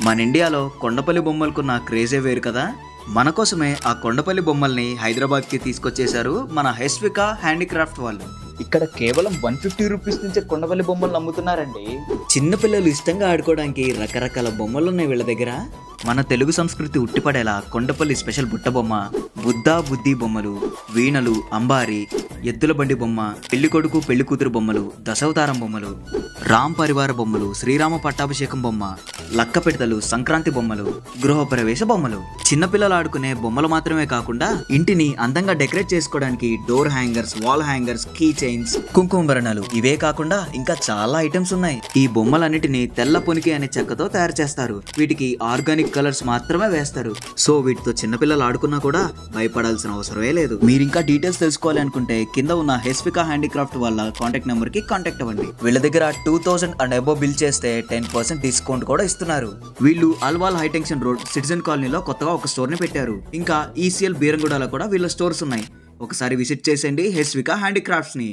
మన ఇండియాలో కొండపల్లి బొమ్మలకున్న క్రేజే వేరు కదా. మన కోసమే ఆ కొండపల్లి బొమ్మల్ని హైదరాబాద్కి తీసుకొచ్చేశారు మన హెస్విక హ్యాండీక్రాఫ్ట్ వాళ్ళు. ఇక్కడ కేవలం 150 రూపీస్ నుంచే కొండపల్లి బొమ్మలు అమ్ముతున్నారండి. చిన్నపిల్లలు ఇష్టంగా ఆడుకోవడానికి రకరకాల బొమ్మలు ఉన్నాయి వీళ్ళ దగ్గర. మన తెలుగు సంస్కృతి ఉట్టిపడేలా కొండపల్లి స్పెషల్ బుట్ట బొమ్మ, బుద్ధ బుద్ధి బొమ్మలు, వీణలు, అంబారి, ఎద్దుల బండి బొమ్మ, పెళ్లి కొడుకు పెళ్లి కూతురు బొమ్మలు, దశావతారం బొమ్మలు, రామ్ పరివార బొమ్మలు, శ్రీరామ పట్టాభిషేకం బొమ్మ, లక్క పెడతలు, సంక్రాంతి బొమ్మలు, గృహప్రవేశ బొమ్మలు. చిన్నపిల్లలు ఆడుకునే బొమ్మలు మాత్రమే కాకుండా ఇంటిని అందంగా డెకరేట్ చేసుకోవడానికి door hangers, wall hangers, key chains, కుంకుమ భరణాలు, ఇవే కాకుండా ఇంకా చాలా ఐటమ్స్ ఉన్నాయి. ఈ బొమ్మలన్నిటిని తెల్ల పొనికి అనే చెక్కతో తయారు చేస్తారు. వీటికి ఆర్గానిక్ కలర్స్ మాత్రమే వేస్తారు. సో వీటితో చిన్నపిల్లలు ఆడుకున్నా కూడా భయపడాల్సిన అవసరమే లేదు. మీరు ఇంకా డీటెయిల్స్ తెలుసుకోవాలి అనుకుంటే కింద ఉన్న హెస్విక హ్యాండీక్రాఫ్ట్ వాళ్ళ కాంటాక్ట్ నెంబర్ కి కాంటాక్ట్ అవ్వండి. వీళ్ళ దగ్గర 2000 అండ్ అబోవ్ బిల్ చేస్తే 10% డిస్కౌంట్ కూడా ఇస్తున్నారు. వీళ్ళు అల్వాల్ హైటెన్షన్ రోడ్ సిటిజన్ కాలనీలో కొత్తగా ఒక స్టోర్ ని పెట్టారు. ఇంకా ఈసీఎల్ బీరంగూడలో కూడా వీళ్ళ స్టోర్స్ ఉన్నాయి. ఒకసారి విజిట్ చేసేయండి హెస్విక హ్యాండీక్రాఫ్ట్స్ ని.